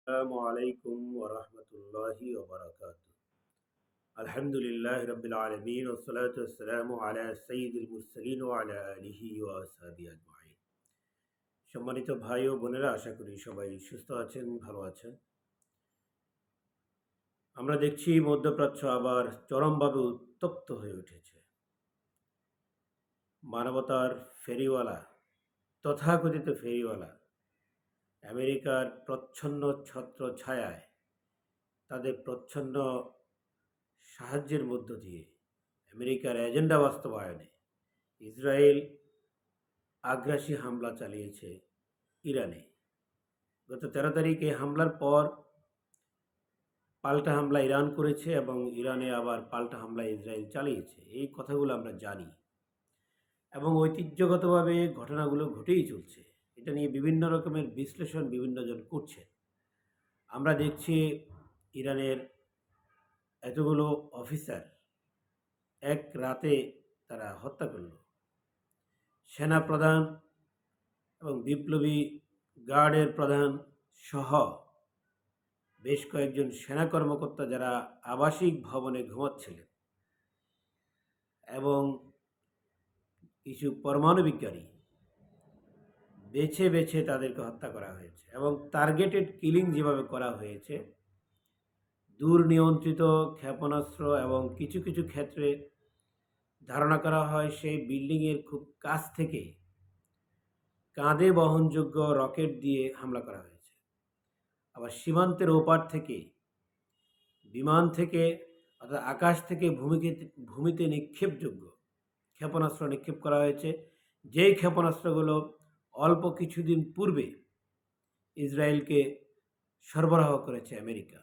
আসসালামু আলাইকুম ওয়া রাহমাতুল্লাহি ওয়া বারাকাতুহু। আলহামদুলিল্লাহি রাব্বিল আলামিন ওয়াস সালাতু ওয়াস সালামু আলা সাইয়্যিদিল মুরসালিন ওয়া আলা আলিহি ওয়া আসহাবিহি আজমাইন। সম্মানিত ভাই ও বোনেরা, আশা করি সবাই সুস্থ আছেন, ভালো আছেন। আমরা দেখছি মধ্যপ্রাচ্য আবার চরমভাবে উত্তপ্ত হয়ে উঠেছে। মানবতার ফেরিওয়ালা, তথাকথিত ফেরিওয়ালা আমেরিকার প্রচ্ছন্ন ছত্রছায়ায়, তাদের প্রচ্ছন্ন সাহায্যের মধ্য দিয়ে আমেরিকার এজেন্ডা বাস্তবায়নে ইসরায়েল আগ্রাসী হামলা চালিয়েছে ইরানে। গত 13 তারিখ এই হামলার পর পাল্টা হামলা ইরান করেছে এবং ইরানে আবার পাল্টা হামলা ইসরায়েল চালিয়েছে। এই কথাগুলো আমরা জানি এবং ঐতিহ্যগতভাবে ঘটনাগুলো ঘটেই চলছে। এটা নিয়ে বিভিন্ন রকমের বিশ্লেষণ বিভিন্নজন করছে। আমরা দেখছি ইরানের এতগুলো অফিসার এক রাতে তারা হত্যা করল। সেনা প্রধান এবং বিপ্লবী গার্ডের প্রধান সহ বেশ কয়েকজন সেনা কর্মকর্তা যারা আবাসিক ভবনে ঘুমাচ্ছিলেন এবং কিছু পরমাণু বিজ্ঞানী বেছে বেছে তাদেরকে হত্যা করা হয়েছে এবং টার্গেটেড কিলিং যেভাবে করা হয়েছে, দূর নিয়ন্ত্রিত ক্ষেপণাস্ত্র এবং কিছু কিছু ক্ষেত্রে ধারণা করা হয় সেই বিল্ডিংয়ের খুব কাছ থেকে কাঁধে বহনযোগ্য রকেট দিয়ে হামলা করা হয়েছে। আবার সীমান্তের ওপার থেকে বিমান থেকে অর্থাৎ আকাশ থেকে ভূমিতে নিক্ষেপযোগ্য ক্ষেপণাস্ত্র নিক্ষেপ করা হয়েছে, যেই ক্ষেপণাস্ত্রগুলো অল্প কিছুদিন পূর্বে ইসরায়েলকে সরবরাহ করেছে আমেরিকা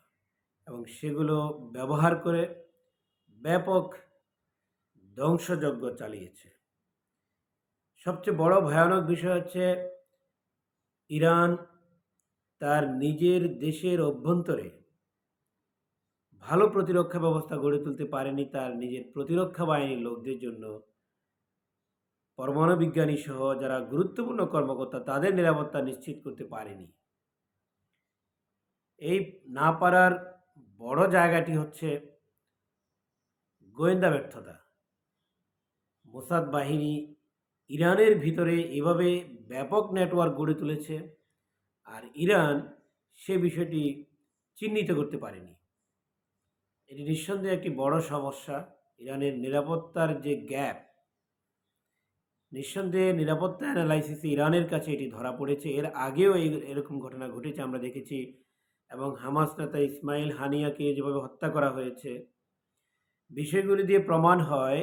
এবং সেগুলো ব্যবহার করে ব্যাপক ধ্বংসযজ্ঞ চালিয়েছে। সবচেয়ে বড় ভয়ানক বিষয় হচ্ছে ইরান তার নিজের দেশের অভ্যন্তরে ভালো প্রতিরক্ষা ব্যবস্থা গড়ে তুলতে পারেনি। তার নিজের প্রতিরক্ষা বাহিনীর লোকদের জন্য পরমাণু বিজ্ঞানী সহ যারা গুরুত্বপূর্ণ কর্মকর্তা তাদের নিরাপত্তা নিশ্চিত করতে পারেনি। এই না পারার বড় জায়গাটি হচ্ছে গোয়েন্দা ব্যর্থতা। মোসাদ বাহিনী ইরানের ভিতরে এভাবে ব্যাপক নেটওয়ার্ক গড়ে তুলেছে আর ইরান সে বিষয়টি চিহ্নিত করতে পারেনি। এটি নিঃসন্দেহে একটি বড় সমস্যা। ইরানের নিরাপত্তার যে গ্যাপ, নিঃসন্দেহে নিরাপত্তা অ্যানালাইসিসে ইরানের কাছে এটি ধরা পড়েছে। এর আগেও এরকম ঘটনা ঘটেছে, আমরা দেখেছি। এবং হামাস নেতা ইসমাইল হানিয়াকে যেভাবে হত্যা করা হয়েছে, বিষয়গুলি দিয়ে প্রমাণ হয়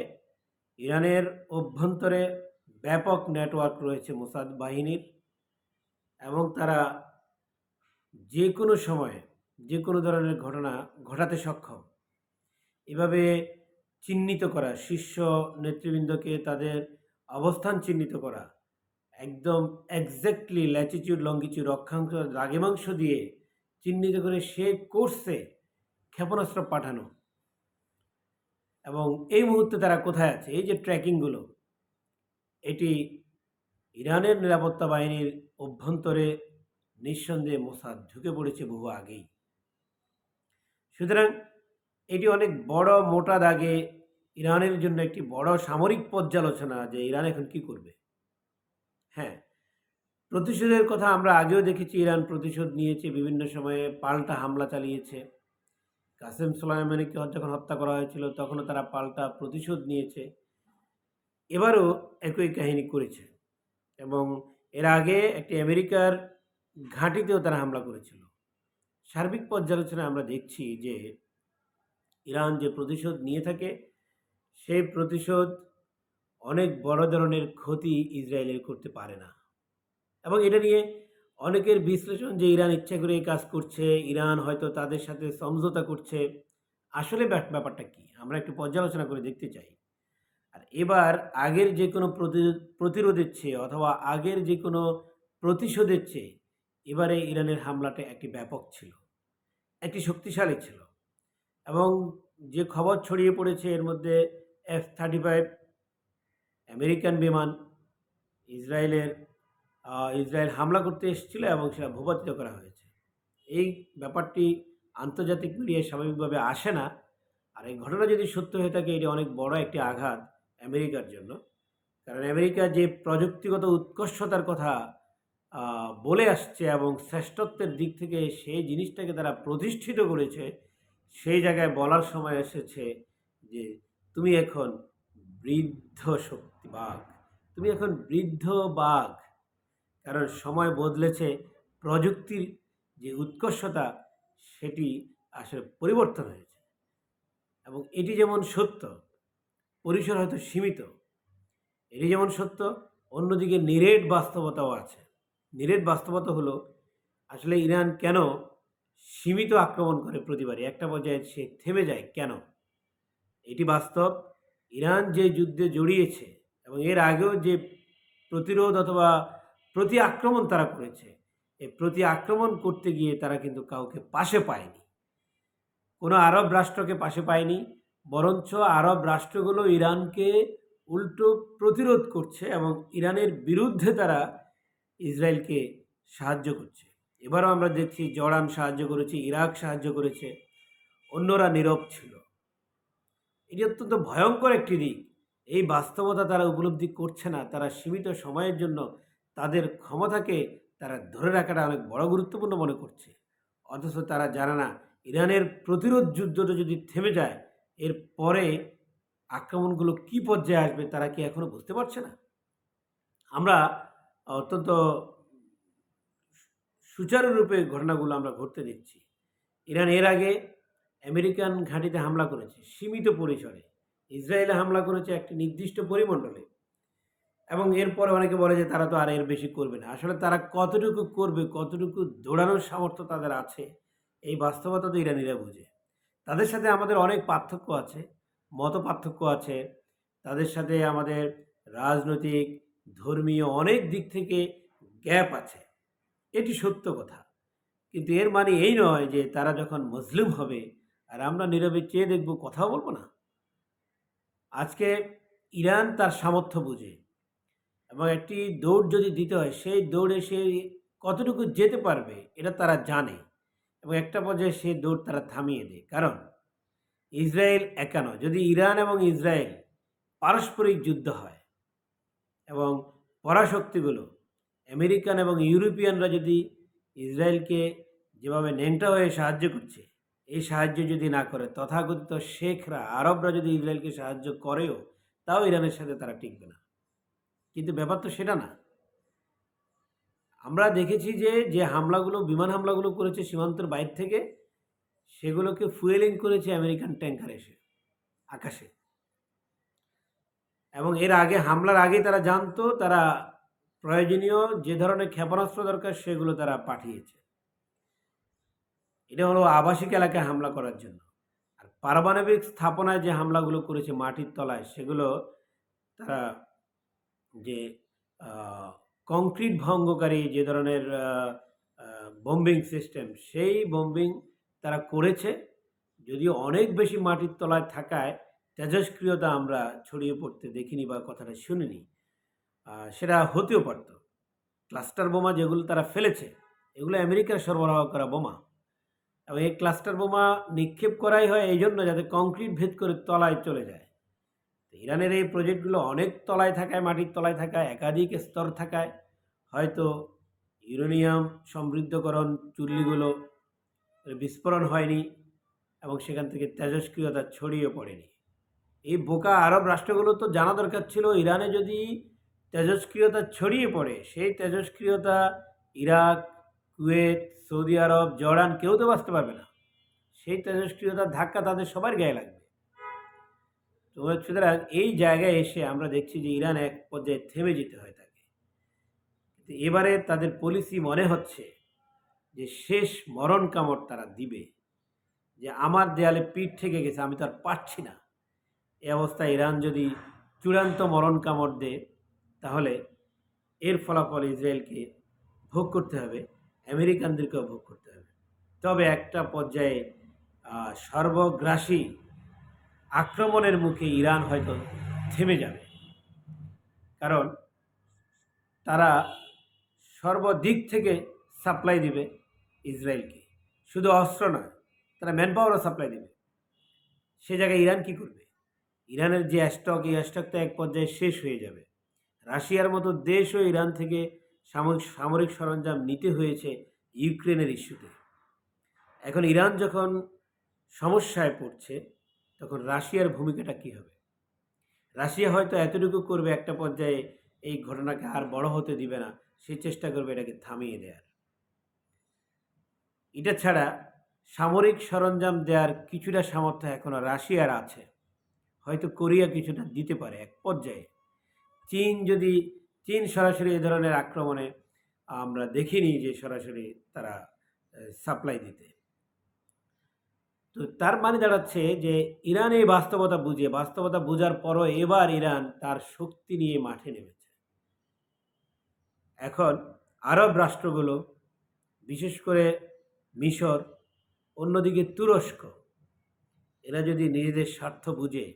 ইরানের অভ্যন্তরে ব্যাপক নেটওয়ার্ক রয়েছে মোসাদ বাহিনীর এবং তারা যে কোনো সময়ে যে কোনো ধরনের ঘটনা ঘটাতে সক্ষম। এভাবে চিহ্নিত করা, শীর্ষ নেতৃবৃন্দকে তাদের অবস্থান চিহ্নিত করা, একদম এক্স্যাক্টলি ল্যাটিটিউড লঙ্গিটিউড অক্ষাংশ দ্রাঘিমাংশ দিয়ে চিহ্নিত করে সে কোর্সে ক্ষেপণাস্ত্র পাঠানো এবং এই মুহূর্তে তারা কোথায় আছে, এই যে ট্র্যাকিংগুলো, এটি ইরানের নিরাপত্তা বাহিনীর অভ্যন্তরে নিঃসন্দেহে মোসাদ ঢুকে পড়েছে বহু আগেই। সুতরাং এটি অনেক বড় মোটা দাগে ইরানের জন্য একটি বড় সামরিক পর্যালোচনা যে ইরান এখন কি করবে। হ্যাঁ, প্রতিশোধের কথা আমরা আগেও দেখেছি। ইরান প্রতিশোধ নিয়েছে, বিভিন্ন সময়ে পাল্টা হামলা চালিয়েছে। কাসেম সোলাইমানিকে যখন হত্যা করা হয়েছিল তখনও তারা পাল্টা প্রতিশোধ নিয়েছে। এবারও একই কাহিনী করেছে এবং এর আগে একটি আমেরিকার ঘাঁটিতেও তারা হামলা করেছিল। সার্বিক পর্যালোচনায় আমরা দেখছি যে ইরান যে প্রতিশোধ নিয়ে থাকে সেই প্রতিশোধ অনেক বড় ধরনের ক্ষতি ইসরায়েলের করতে পারে না। এবং এটা নিয়ে অনেকের বিশ্লেষণ যে ইরান ইচ্ছা করে এই কাজ করছে, ইরান হয়তো তাদের সাথে সমঝোতা করছে। আসলে ব্যাপারটা কি আমরা একটু পর্যালোচনা করে দেখতে চাই। আর এবার আগের যে কোনো প্রতিরোধের চেয়ে অথবা আগের যে কোনো প্রতিশোধের চেয়ে এবারে ইরানের হামলাটা একটি ব্যাপক ছিল, একটি শক্তিশালী ছিল। এবং যে খবর ছড়িয়ে পড়েছে এর মধ্যে F-35 আমেরিকান বিমান ইসরায়েল হামলা করতে এসেছিল এবং সেটা ভূপাতিত করা হয়েছে। এই ব্যাপারটি আন্তর্জাতিক মিডিয়ায় স্বাভাবিকভাবে আসে না। আর এই ঘটনা যদি সত্য হয়ে থাকে, এটি অনেক বড় একটি আঘাত আমেরিকার জন্য। কারণ আমেরিকা যে প্রযুক্তিগত উৎকর্ষতার কথা বলে আসছে এবং শ্রেষ্ঠত্বের দিক থেকে সেই জিনিসটাকে তারা প্রতিষ্ঠিত করেছে, সেই জায়গায় বলার সময় এসেছে যে, "তুমি এখন বৃদ্ধ শক্তি বাঘ। তুমি এখন বৃদ্ধ বাঘ।" কারণ সময় বদলেছে, প্রযুক্তির যে উৎকর্ষতা সেটি আসলে পরিবর্তন হয়েছে এবং এটি যেমন সত্য, পরিসর হয়তো সীমিত। এটি যেমন সত্য, অন্যদিকে নিরেট বাস্তবতাও আছে। নিরেট বাস্তবতা হলো, আসলে ইরান কেন সীমিত আক্রমণ করে প্রতিবারই? একটা পর্যায়ে সে থেমে যায় কেন? এটি বাস্তব। ইরান যে যুদ্ধে জড়িয়েছে এবং এর আগেও যে প্রতিরোধ অথবা প্রতি আক্রমণ তারা করেছে, এই প্রতি আক্রমণ করতে গিয়ে তারা কিন্তু কাউকে পাশে পায়নি। কোনো আরব রাষ্ট্রকে পাশে পায়নি, বরঞ্চ আরব রাষ্ট্রগুলো ইরানকে উল্টো প্রতিরোধ করছে এবং ইরানের বিরুদ্ধে তারা ইসরায়েলকে সাহায্য করছে। এবারও আমরা দেখছি জর্ডান সাহায্য করেছে, ইরাক সাহায্য করেছে, অন্যরা নীরব ছিল। এটি অত্যন্ত ভয়ঙ্কর একটি দিক। এই বাস্তবতা তারা উপলব্ধি করছে না। তারা সীমিত সময়ের জন্য তাদের ক্ষমতাকে তারা ধরে রাখাটা অনেক বড় গুরুত্বপূর্ণ মনে করছে। অথচ তারা জানে না, ইরানের প্রতিরোধ যুদ্ধটা যদি থেমে যায়, এর পরে আক্রমণগুলো কী পর্যায়ে আসবে তারা কি এখনও বুঝতে পারছে না? আমরা অত্যন্ত সুচারুরূপে ঘটনাগুলো আমরা ঘটতে দেখছি। ইরান এর আগে আমেরিকান ঘাঁটিতে হামলা করেছে সীমিত পরিসরে, ইসরায়েলে হামলা করেছে একটি নির্দিষ্ট পরিমণ্ডলে, এবং এরপরে অনেকে বলে যে তারা তো আর এর বেশি করবে না। আসলে তারা কতটুকু করবে, কতটুকু দৌড়ানোর সামর্থ্য তাদের আছে, এই বাস্তবতা তো ইরানিরা বুঝে। তাদের সাথে আমাদের অনেক পার্থক্য আছে, মত পার্থক্য আছে, তাদের সাথে আমাদের রাজনৈতিক, ধর্মীয় অনেক দিক থেকে গ্যাপ আছে, এটি সত্য কথা। কিন্তু এর মানে এই নয় যে তারা যখন মুসলিম হবে আর আমরা নীরবে চেয়ে দেখব, কথাও বলবো না। আজকে ইরান তার সামর্থ্য বুঝে এবং একটি দৌড় যদি দিতে হয়, সেই দৌড়ে সে কতটুকু যেতে পারবে এটা তারা জানে এবং একটা পর্যায়ে সেই দৌড় তারা থামিয়ে দেয়। কারণ ইসরায়েল একা নয়, যদি ইরান এবং ইসরায়েল পারস্পরিক যুদ্ধ হয় এবং পরাশক্তিগুলো আমেরিকান এবং ইউরোপিয়ানরা যদি ইসরায়েলকে যেভাবে ন্যাংটা হয়ে সাহায্য করছে, এই সাহায্য যদি না করে, তথাকথিত শেখরা, আরবরা যদি ইসরায়েলকে সাহায্য করেও, তাও ইরানের সাথে তারা টিকবে না। কিন্তু ব্যাপার তো সেটা না। আমরা দেখেছি যে যে হামলাগুলো, বিমান হামলাগুলো করেছে সীমান্তের বাইরে থেকে, সেগুলোকে ফুয়েলিং করেছে আমেরিকান ট্যাঙ্কার এসে আকাশে, এবং এর আগে হামলার আগে তারা জানতো তারা প্রয়োজনীয় যে ধরনের ক্ষেপণাস্ত্র দরকার সেগুলো তারা পাঠিয়েছে। এটা হলো আবাসিক এলাকায় হামলা করার জন্য। আর পারমাণবিক স্থাপনায় যে হামলাগুলো করেছে মাটির তলায়, সেগুলো তারা যে কংক্রিট ভঙ্গকারী যে ধরনের বম্বিং সিস্টেম, সেই বম্বিং তারা করেছে। যদিও অনেক বেশি মাটির তলায় থাকায় তেজস্ক্রিয়তা আমরা ছড়িয়ে পড়তে দেখিনি বা কথাটা শুনিনি। সেটা হতেও পারত। ক্লাস্টার বোমা যেগুলো তারা ফেলেছে, এগুলো আমেরিকার সরবরাহ করা বোমা, এবং এই ক্লাস্টার বোমা নিক্ষেপ করাই হয় এই জন্য যাতে কংক্রিট ভেদ করে তলায় চলে যায়। ইরানের এই প্রজেক্টগুলো অনেক তলায় থাকায়, মাটির তলায় থাকায়, একাধিক স্তর থাকায় হয়তো ইউরেনিয়াম সমৃদ্ধকরণ চুল্লিগুলো বিস্ফোরণ হয়নি এবং সেখান থেকে তেজস্ক্রিয়তা ছড়িয়ে পড়েনি। এই বোকা আরব রাষ্ট্রগুলো তো জানা দরকার ছিল, ইরানে যদি তেজস্ক্রিয়তা ছড়িয়ে পড়ে, সেই তেজস্ক্রিয়তা ইরাক, কুয়েত, সৌদি আরব, জর্ডান কেউ তো বাঁচতে পারবে না। সেই তেজস্ক্রিয়তার ধাক্কা তাদের সবার গায়ে লাগবে। তো সুতরাং এই জায়গায় এসে আমরা দেখছি যে ইরান এক পর্যায়ে থেমে যেতে হয় তাকে। কিন্তু এবারে তাদের পলিসি মনে হচ্ছে যে শেষ মরণ কামড় তারা দিবে, যে আমার দেয়ালে পিঠ থেকে গেছে, আমি তো আর পারছি না। এই অবস্থায় ইরান যদি চূড়ান্ত মরণ কামড় দেয়, তাহলে এর ফলাফল ইসরায়েলকে ভোগ করতে হবে, আমেরিকানদেরকেও ভোগ করতে হবে। তবে একটা পর্যায়ে সর্বগ্রাসী আক্রমণের মুখে ইরান হয়তো থেমে যাবে, কারণ তারা সর্বদিক থেকে সাপ্লাই দিবে ইসরায়েলকে। শুধু অস্ত্র নয়, তারা ম্যান পাওয়ারও সাপ্লাই দেবে। সে জায়গায় ইরান কী করবে? ইরানের যে স্টক, এই স্টক তো এক পর্যায়ে শেষ হয়ে যাবে। রাশিয়ার মতো দেশও ইরান থেকে সামরিক সরঞ্জাম নিতে হয়েছে ইউক্রেনের ইস্যুতে। এখন ইরান যখন সমস্যায় পড়ছে, তখন রাশিয়ার ভূমিকাটা কী হবে? রাশিয়া হয়তো এতটুকু করবে, একটা পর্যায়ে এই ঘটনাকে আর বড় হতে দিবে না, সে চেষ্টা করবে এটাকে থামিয়ে দেওয়ার। এটা ছাড়া সামরিক সরঞ্জাম দেওয়ার কিছুটা সামর্থ্য এখনও রাশিয়ার আছে। হয়তো কোরিয়া কিছুটা দিতে পারে এক পর্যায়ে। চীন সরাসরি এ ধরনের আক্রমণে আমরা দেখিনি যে সরাসরি তারা সাপ্লাই দিতে। তো তার মানে দাঁড়াচ্ছে যে ইরান এই বাস্তবতা বোঝার পরও এবার ইরান তার শক্তি নিয়ে মাঠে নেমেছে। এখন আরব রাষ্ট্রগুলো, বিশেষ করে মিশর, অন্যদিকে তুরস্ক, এরা যদি নিজেদের স্বার্থ বুঝে,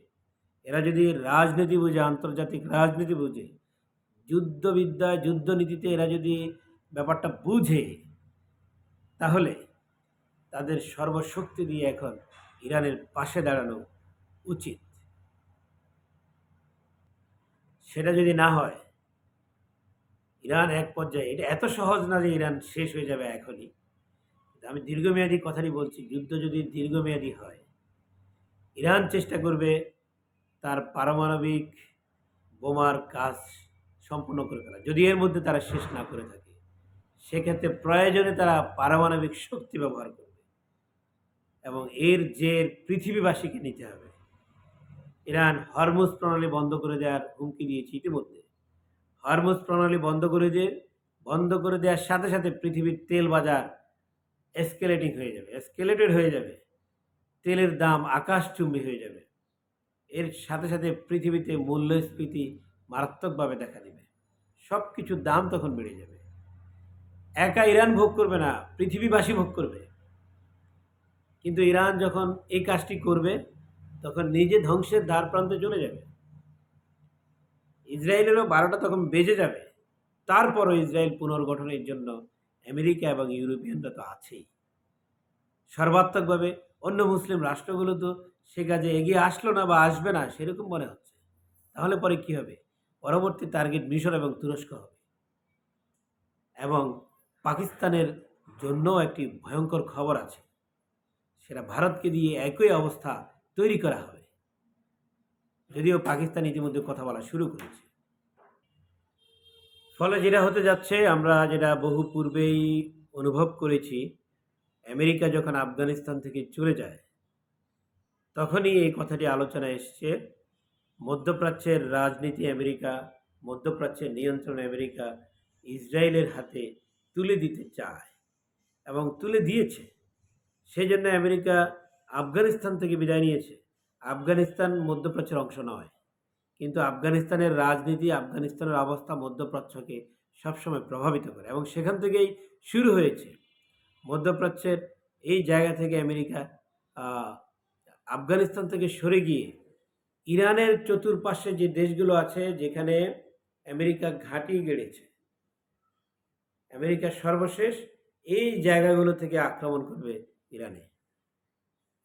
এরা যদি রাজনীতি বুঝে, আন্তর্জাতিক রাজনীতি বুঝে, যুদ্ধবিদ্যা, যুদ্ধনীতিতে এরা যদি ব্যাপারটা বুঝে, তাহলে তাদের সর্বশক্তি দিয়ে এখন ইরানের পাশে দাঁড়ানো উচিত। সেটা যদি না হয়, ইরান এক পর্যায়ে, এটা এত সহজ না যে ইরান শেষ হয়ে যাবে এখনই। আমি দীর্ঘমেয়াদী কথাটি বলছি। যুদ্ধ যদি দীর্ঘমেয়াদী হয়, ইরান চেষ্টা করবে তার পারমাণবিক বোমার কাজ সম্পূর্ণ করে ফেলা, যদি এর মধ্যে তারা শেষ না করে থাকে। সেক্ষেত্রে প্রয়োজনে তারা পারমাণবিক শক্তি ব্যবহার করবে এবং এর জের পৃথিবীবাসীকে নিতে হবে। ইরান হরমুজ প্রণালী বন্ধ করে দেওয়ার হুমকি দিয়েছে ইতিমধ্যে। হরমুজ প্রণালী বন্ধ করে দেওয়ার সাথে সাথে পৃথিবীর তেল বাজার এসকেলেটেড হয়ে যাবে। তেলের দাম আকাশচুম্বী হয়ে যাবে। এর সাথে সাথে পৃথিবীতে মূল্যস্ফীতি মারাত্মকভাবে দেখা দেবে। সব কিছুর দাম তখন বেড়ে যাবে। একা ইরান ভোগ করবে না, পৃথিবীবাসী ভোগ করবে। কিন্তু ইরান যখন এই কাজটি করবে, তখন নিজে ধ্বংসের দ্বার প্রান্তে চলে যাবে। ইসরায়েলেরও 12টা তখন বেজে যাবে। তারপরও ইসরায়েল পুনর্গঠনের জন্য আমেরিকা এবং ইউরোপিয়ানরা তো আছেই। সর্বাত্মকভাবে অন্য মুসলিম রাষ্ট্রগুলো তো সে কাজে এগিয়ে আসলো না বা আসবে না, সেরকম মনে হচ্ছে। তাহলে পরে কি হবে? পরবর্তী টার্গেট মিশর এবং তুরস্ক হবে। এবং পাকিস্তানের জন্য একটি ভয়ঙ্কর খবর আছে, সেটা ভারতকে দিয়ে একই অবস্থা তৈরি করা হবে। যদিও পাকিস্তান ইতিমধ্যে কথা বলা শুরু করেছে। ফলে যেটা হতে যাচ্ছে, আমরা যেটা বহু পূর্বেই অনুভব করেছি, আমেরিকা যখন আফগানিস্তান থেকে চলে যায়, তখনই এই কথাটি আলোচনায় এসছে। মধ্যপ্রাচ্যের রাজনীতি আমেরিকা, মধ্যপ্রাচ্যের নিয়ন্ত্রণ আমেরিকা ইসরায়েলের হাতে তুলে দিতে চায় এবং তুলে দিয়েছে। সেই জন্য আমেরিকা আফগানিস্তান থেকে বিদায় নিয়েছে। আফগানিস্তান মধ্যপ্রাচ্যের অংশ নয়, কিন্তু আফগানিস্তানের রাজনীতি, আফগানিস্তানের অবস্থা মধ্যপ্রাচ্যকে সবসময় প্রভাবিত করে এবং সেখান থেকেই শুরু হয়েছে। মধ্যপ্রাচ্যের এই জায়গা থেকে আমেরিকা আফগানিস্তান থেকে সরে গিয়ে ইরানের চতুর্পাশে যে দেশগুলো আছে, যেখানে আমেরিকা ঘাঁটি গেড়েছে, আমেরিকা সর্বশেষ এই জায়গাগুলো থেকে আক্রমণ করবে ইরানে।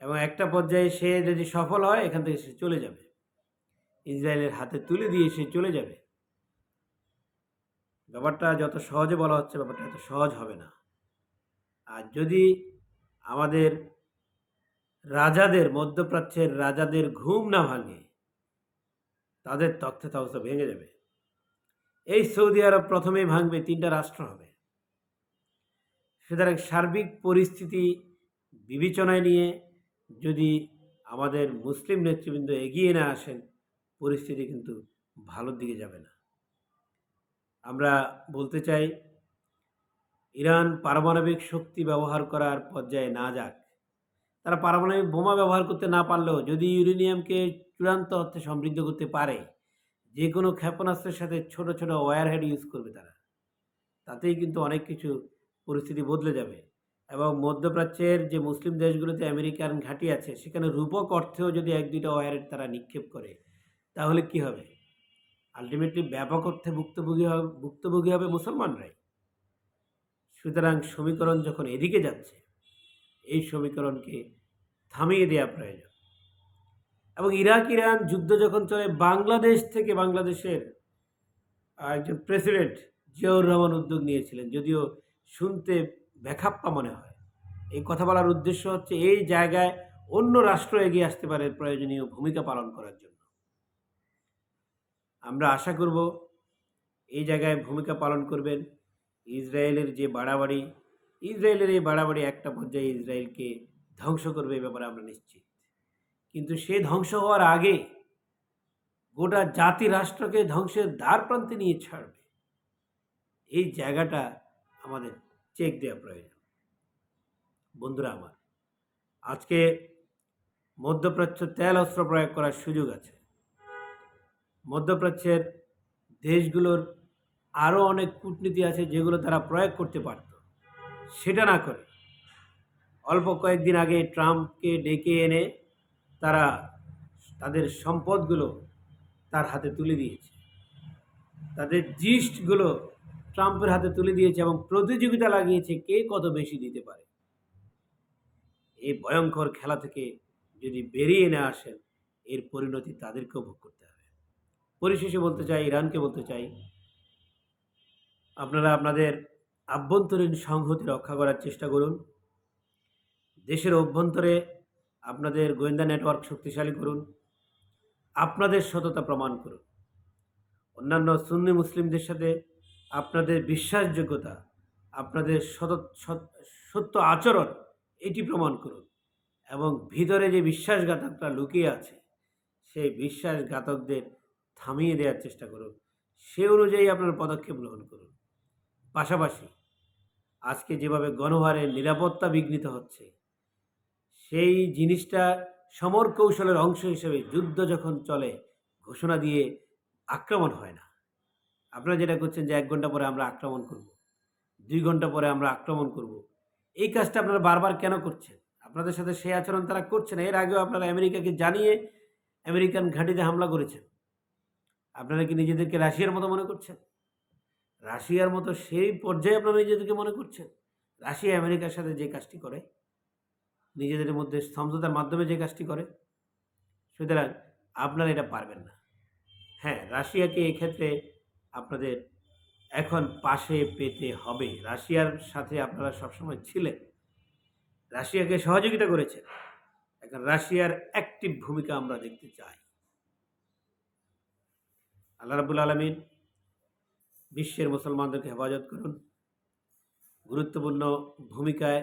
এবং একটা পর্যায়ে সে যদি সফল হয়, এখান থেকে সে চলে যাবে, ইসরায়েলের হাতে তুলে দিয়ে সে চলে যাবে। ব্যাপারটা যত সহজে বলা হচ্ছে, ব্যাপারটা এত সহজ হবে না। আর যদি আমাদের মধ্যপ্রাচ্যের রাজাদের ঘুম না ভাঙে, তাদের তথ্যে অবস্থা ভেঙে যাবে। এই সৌদি আরব প্রথমেই ভাঙবে, 3টা রাষ্ট্র হবে। সুতরাং সার্বিক পরিস্থিতি বিবেচনায় নিয়ে যদি আমাদের মুসলিম নেতৃবৃন্দ এগিয়ে না আসেন, পরিস্থিতি কিন্তু ভালোর দিকে যাবে না। আমরা বলতে চাই, ইরান পারমাণবিক শক্তি ব্যবহার করার পর্যায়ে না যাক। তারা পারমাণবিক বোমা ব্যবহার করতে না পারলেও যদি ইউরেনিয়ামকে চূড়ান্ত অর্থে সমৃদ্ধ করতে পারে, যে কোনো ক্ষেপণাস্ত্রের সাথে ছোট ছোট ওয়্যারহেড ইউজ করবে তারা, তাতেই কিন্তু অনেক কিছু পরিস্থিতি বদলে যাবে। এবং মধ্যপ্রাচ্যের যে মুসলিম দেশগুলোতে আমেরিকান ঘাঁটি আছে, সেখানে রূপক অর্থেও যদি 1-2টা ওয়্যারহেড তারা নিক্ষেপ করে, তাহলে কি হবে? আলটিমেটলি ব্যাপক অর্থে ভুক্তভোগী হবে মুসলমানরাই। সুতরাং সমীকরণ যখন এদিকে যাচ্ছে, এই সমীকরণকে থামিয়ে দেওয়া প্রয়োজন। এবং ইরাক ইরান যুদ্ধ যখন চলে, বাংলাদেশ থেকে বাংলাদেশের একজন প্রেসিডেন্ট জিয়াউর রহমান উদ্যোগ নিয়েছিলেন, যদিও শুনতে বেখাপ্পা মনে হয়। এই কথা বলার উদ্দেশ্য হচ্ছে এই জায়গায় অন্য রাষ্ট্র এগিয়ে আসতে পারে প্রয়োজনীয় ভূমিকা পালন করার জন্য। আমরা আশা করব এই জায়গায় ভূমিকা পালন করবেন। ইসরায়েলের যে বাড়াবাড়ি, ইসরায়েলের এই বাড়াবাড়ি একটা পর্যায়ে ইসরায়েলকে ধ্বংস করবে, এ ব্যাপারে আমরা নিশ্চিত। কিন্তু সে ধ্বংস হওয়ার আগে গোটা জাতি রাষ্ট্রকে ধ্বংসের দ্বার প্রান্তে নিয়ে ছাড়বে, এই জায়গাটা আমাদের চেক দেওয়া প্রয়োজন। বন্ধুরা আমার, আজকে মধ্যপ্রাচ্য তেল অস্ত্র প্রয়োগ করার সুযোগ আছে। মধ্যপ্রাচ্যের দেশগুলোর আরও অনেক কূটনীতি আছে যেগুলো তারা প্রয়োগ করতে পারত, সেটা না করে অল্প কয়েকদিন আগে ট্রাম্পকে ডেকে এনে তারা তাদের সম্পদগুলো তার হাতে তুলে দিয়েছে, তাদের জিস্টগুলো ট্রাম্পের হাতে তুলে দিয়েছে এবং প্রতিযোগিতা লাগিয়েছে কে কত বেশি দিতে পারে। এই ভয়ঙ্কর খেলা থেকে যদি বেরিয়ে না আসেন, এর পরিণতি তাদেরকেও ভোগ করতে হবে। পরিশেষে বলতে চাই, ইরানকে বলতে চাই, আপনারা আপনাদের আভ্যন্তরীণ সংহতি রক্ষা করার চেষ্টা করুন। দেশের অভ্যন্তরে আপনাদের গোয়েন্দা নেটওয়ার্ক শক্তিশালী করুন, আপনাদের সততা প্রমাণ করুন। অন্যান্য সুন্নি মুসলিমদের সাথে আপনাদের বিশ্বাসযোগ্যতা, আপনাদের সত্য আচরণ, এটি প্রমাণ করুন। এবং ভিতরে যে বিশ্বাসঘাতকটা লুকিয়ে আছে, সেই বিশ্বাসঘাতকদের থামিয়ে দেওয়ার চেষ্টা করুন। সে অনুযায়ী আপনার পদক্ষেপ গ্রহণ করুন। পাশাপাশি আজকে যেভাবে গণহারে নিরাপত্তা বিঘ্নিত হচ্ছে, সেই জিনিসটা সমর কৌশলের অংশ হিসেবে যুদ্ধ যখন চলে, ঘোষণা দিয়ে আক্রমণ হয় না। আপনারা যেটা করছেন যে 1 ঘন্টা পরে আমরা আক্রমণ করব, 2 ঘন্টা পরে আমরা আক্রমণ করব, এই কাজটা আপনারা বারবার কেন করছেন? আপনাদের সাথে সেই আচরণ তারা করছে না। এর আগেও আপনারা আমেরিকাকে জানিয়ে আমেরিকান ঘাঁটিতে হামলা করেছেন। আপনারা কি নিজেদেরকে রাশিয়ার মতো মনে করছেন? রাশিয়ার মতো সেই পর্যায়ে আপনারা নিজেদেরকে মনে করছেন? রাশিয়া আমেরিকার সাথে যে কাজটি করে, নিজেদের মধ্যে সমঝোতার মাধ্যমে যে কাজটি করে, সুতরাং আপনারা এটা পারবেন না। হ্যাঁ, রাশিয়াকে এক্ষেত্রে আপনাদের এখন পাশে পেতে হবে। রাশিয়ার সাথে আপনারা সবসময় ছিলেন, রাশিয়াকে সহযোগিতা করেছেন। এখন রাশিয়ার অ্যাক্টিভ ভূমিকা আমরা দেখতে চাই। আল্লাহ রাব্বুল আলামিন বিশ্বের মুসলমানদেরকে হেফাজত করুন। গুরুত্বপূর্ণ ভূমিকায়